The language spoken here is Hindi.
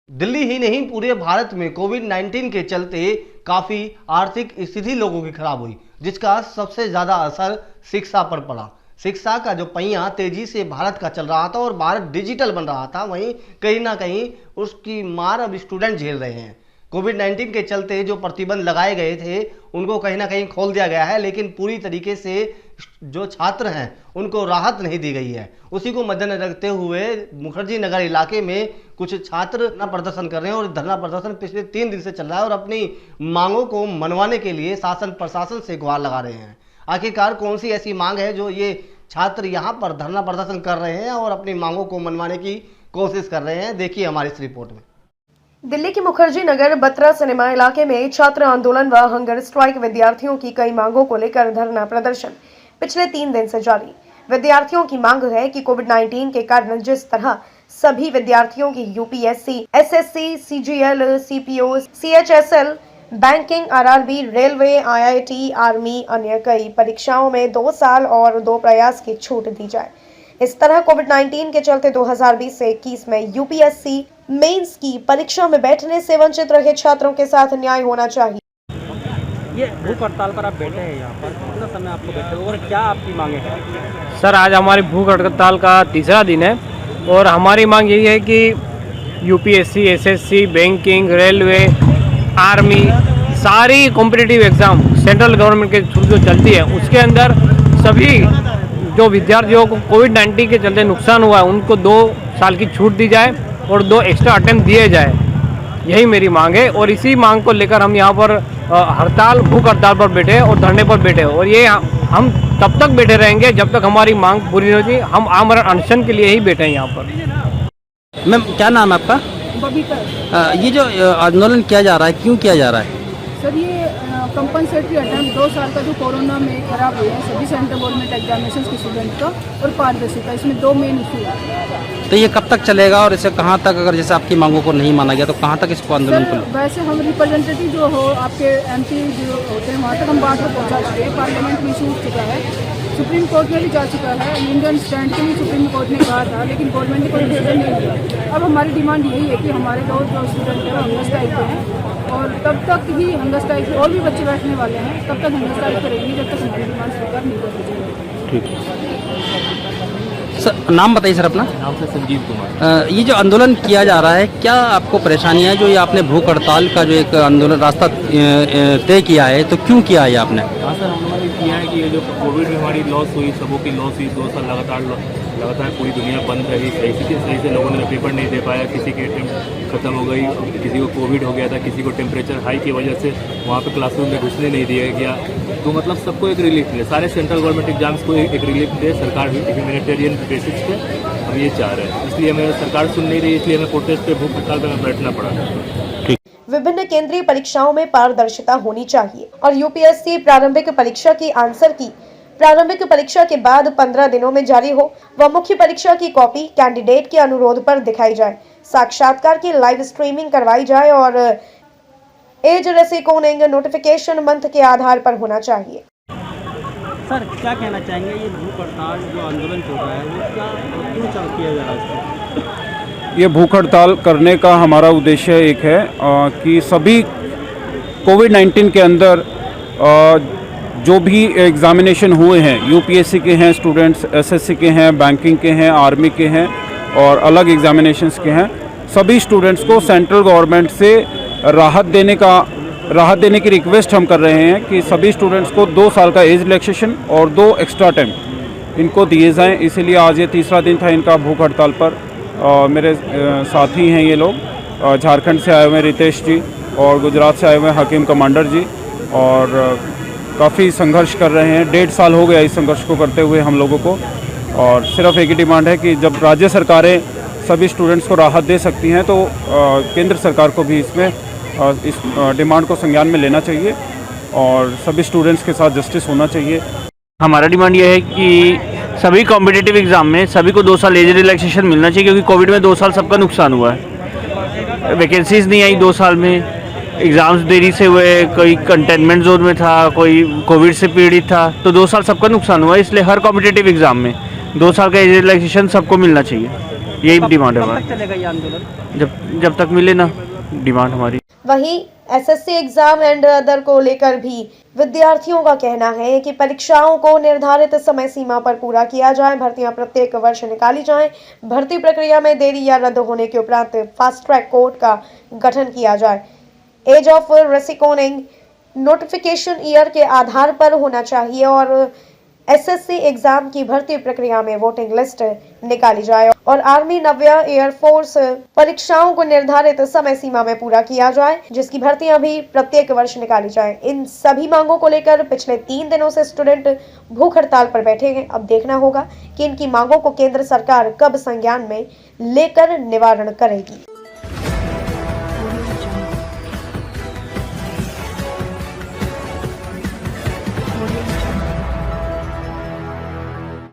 दिल्ली ही नहीं पूरे भारत में कोविड-19 के चलते काफी आर्थिक स्थिति लोगों की खराब हुई, जिसका सबसे ज्यादा असर शिक्षा पर पड़ा। शिक्षा का जो पहिया तेजी से भारत का चल रहा था और भारत डिजिटल बन रहा था, वहीं कहीं ना कहीं उसकी मार अब स्टूडेंट झेल रहे हैं। कोविड-19 के चलते जो प्रतिबंध लगाए गए थे उनको कहीं ना कहीं खोल दिया गया है, लेकिन पूरी तरीके से जो छात्र हैं उनको राहत नहीं दी गई है। उसी को मद्देनजर रखते हुए मुखर्जी नगर इलाके में कुछ छात्र धरना प्रदर्शन कर रहे हैं और धरना प्रदर्शन पिछले 3 दिन से चल रहा है और अपनी मांगों को मनवाने के लिए शासन प्रशासन से गुहार लगा रहे हैं। आखिरकार कौन सी ऐसी मांग है जो ये छात्र यहाँ पर धरना प्रदर्शन कर रहे हैं और अपनी मांगों को मनवाने की कोशिश कर रहे हैं, देखिए हमारी इस रिपोर्ट में। दिल्ली के मुखर्जी नगर बत्रा सिनेमा इलाके में छात्र आंदोलन व हंगर स्ट्राइक विद्यार्थियों की कई मांगों को लेकर धरना प्रदर्शन पिछले 3 दिन से जारी। विद्यार्थियों की मांग है कि कोविड-19 के कारण जिस तरह सभी विद्यार्थियों की UPSC, SSC, CGL, CPO, CHSL, banking, RRB, railway, IIT, army, अन्य कई परीक्षाओं में 2 साल और 2 प्रयास की छूट दी जाए। इस तरह कोविड-19 के चलते 2020 से 21 में यूपीएससी मेंस की परीक्षा में बैठने से वंचित रहे छात्रों के साथ न्याय होना चाहिए। ये भूख हड़ताल पर आप बैठे हैं यहाँ पर, कितना समय आपको बैठे हो और क्या आपकी मांगे हैं? सर, आज हमारी भूख हड़ताल का तीसरा दिन है और हमारी मांग यही है कि UPSC, SSC, banking, railway, army, सारी कॉम्पिटिटिव एग्ज़ाम सेंट्रल गवर्नमेंट के थ्रू जो चलती है उसके अंदर सभी जो विद्यार्थियों को कोविड-19 के चलते नुकसान हुआ है उनको 2 साल की छूट दी जाए और 2 एक्स्ट्रा अटेम्प्ट दिए जाए। यही मेरी मांग है और इसी मांग को लेकर हम यहाँ पर भूख हड़ताल पर बैठे और धरने पर बैठे और ये हम तब तक बैठे रहेंगे जब तक हमारी मांग पूरी नहीं होती। हम आमरण अनशन के लिए ही बैठे हैं यहाँ पर। मैम, क्या नाम है आपका? बबीता। ये जो आंदोलन किया जा रहा है, क्यों किया जा रहा है? सर, ये कंपनसेटरी अटेम्प्ट 2 साल का जो कोरोना में खराब हुआ है सभी सेंट्रल गवर्नमेंट एग्जामिनेशन के स्टूडेंट का और पारदर्शिता, इसमें 2 मेन इशू है। तो ये कब तक चलेगा और इसे कहाँ तक, अगर जैसे आपकी मांगों को नहीं माना गया तो कहाँ तक इसको आंदोलन सर, वैसे हम रिप्रेजेंटेटिव जो हो आपके एमपी जो होते हैं वहाँ तक हम बात को पहुँचा चुके हैं। पार्लियामेंट में इशू उठ चुका है, सुप्रीम कोर्ट में भी जा चुका है। इंडियन स्टैंड के लिए सुप्रीम कोर्ट ने कहा था, लेकिन गवर्नमेंट ने कोई डिसीजन नहीं लिया। अब हमारी डिमांड यही है कि हमारे जो स्टूडेंट हैं वो हंगर स्ट्राइक पे हैं और तब तक ही हंगर स्ट्राइक और भी बच्चे बैठने वाले हैं, तब तक हंगर स्ट्राइक करेंगे जब तक हमारी डिमांड स्वीकार नहीं कर दी। ठीक है सर, नाम बताइए सर अपना। नाम से संजीव कुमार। ये जो आंदोलन किया जा रहा है, क्या आपको परेशानियाँ है जो ये आपने भूख हड़ताल का जो एक आंदोलन रास्ता तय किया है, तो क्यों किया है आपने? हाँ सर, हमने किया है कि ये जो कोविड में हमारी लॉस हुई, सबों की लॉस हुई, 2 साल लगातार पूरी दुनिया बंद रही, सही से लोगों ने पेपर नहीं दे पाया, किसी की अटेम्प्ट खत्म हो गई, किसी को कोविड हो गया था, किसी को टेम्परेचर हाई की वजह से वहाँ पे क्लासरूम में घुसने नहीं दिया गया। तो मतलब सबको एक रिलीफ मिले, सारे सेंट्रल गवर्नमेंट एग्जाम्स को एक रिलीफ दे सरकार भी ह्यूमैनिटेरियन बेसिस पे हम ये चाह रहे हैं। इसलिए हमें सरकार सुन नहीं रही, इसलिए हमें प्रोटेस्ट पे भूख हड़ताल पे बैठना पड़ा। विभिन्न केंद्रीय परीक्षाओं में पारदर्शिता होनी चाहिए और यूपीएससी प्रारंभिक परीक्षा की आंसर की प्रारंभिक परीक्षा के बाद 15 दिनों में जारी हो व मुख्य परीक्षा की कॉपी कैंडिडेट के अनुरोध पर दिखाई जाए। साक्षात्कार की लाइव स्ट्रीमिंग करवाई जाए और एज रेसिकोनिंग नोटिफिकेशन मंथ के आधार पर होना चाहिए। सर, क्या कहना चाहेंगे, ये भूख हड़ताल जो आंदोलन चल रहा है वो क्यों किया जा रहा है? ये भूख हड़ताल करने का हमारा उद्देश्य एक है कि सभी कोविड-19 के अंदर जो भी एग्ज़ामिनेशन हुए हैं, यूपीएससी के हैं स्टूडेंट्स, एसएससी के हैं, बैंकिंग के हैं, आर्मी के हैं और अलग एग्ज़ामिनेशंस के हैं, सभी स्टूडेंट्स को सेंट्रल गवर्नमेंट से राहत देने की रिक्वेस्ट हम कर रहे हैं कि सभी स्टूडेंट्स को 2 साल का एज रिलैक्सेशन और 2 एक्स्ट्रा अटेम्प्ट इनको दिए जाएं। इसीलिए आज ये तीसरा दिन था इनका भूख हड़ताल पर। मेरे साथी हैं ये लोग, झारखंड से आए हुए हैं रितेश जी और गुजरात से आए हुए हैं हकीम कमांडर जी, और काफ़ी संघर्ष कर रहे हैं। 1.5 साल हो गया इस संघर्ष को करते हुए हम लोगों को, और सिर्फ एक ही डिमांड है कि जब राज्य सरकारें सभी स्टूडेंट्स को राहत दे सकती हैं तो केंद्र सरकार को भी इसमें इस डिमांड को संज्ञान में लेना चाहिए और सभी स्टूडेंट्स के साथ जस्टिस होना चाहिए। हमारा डिमांड ये है कि सभी कॉम्पिटिटिव एग्ज़ाम में सभी को 2 साल एज रिलैक्सेशन मिलना चाहिए, क्योंकि कोविड में 2 साल सबका नुकसान हुआ है। वैकेंसीज़ नहीं आई 2 साल में, एग्ज़ाम्स देरी से हुए, कोई कंटेनमेंट जोन में था, कोई कोविड से पीड़ित था, तो 2 साल सबका नुकसान हुआ। इसलिए हर कॉम्पिटिटिव एग्ज़ाम में 2 साल का एज रिलैक्सेशन सबको मिलना चाहिए। यही डिमांड है कब हमारी। तक चलेगा ये आंदोलन? जब तक मिले ना डिमांड हमारी। वहीं एसएससी एग्जाम एंड अदर को लेकर भी विद्यार्थियों का कहना है कि परीक्षाओं को निर्धारित समय सीमा पर पूरा किया जाए, भर्तियां प्रत्येक वर्ष निकाली जाएं, भर्ती प्रक्रिया में देरी या रद्द होने के उपरांत फास्ट ट्रैक कोर्ट का गठन किया जाए। एज ऑफ रेसिकोनिंग नोटिफिकेशन ईयर के आधार पर होना चाहिए और एसएससी एग्जाम की भर्ती प्रक्रिया में वोटिंग लिस्ट निकाली जाए और आर्मी, नव्य, एयरफोर्स परीक्षाओं को निर्धारित समय सीमा में पूरा किया जाए, जिसकी भर्तियां भी प्रत्येक वर्ष निकाली जाए। इन सभी मांगों को लेकर पिछले 3 दिनों से स्टूडेंट भूख हड़ताल पर बैठे हैं। अब देखना होगा कि इनकी मांगों को केंद्र सरकार कब संज्ञान में लेकर निवारण करेगी।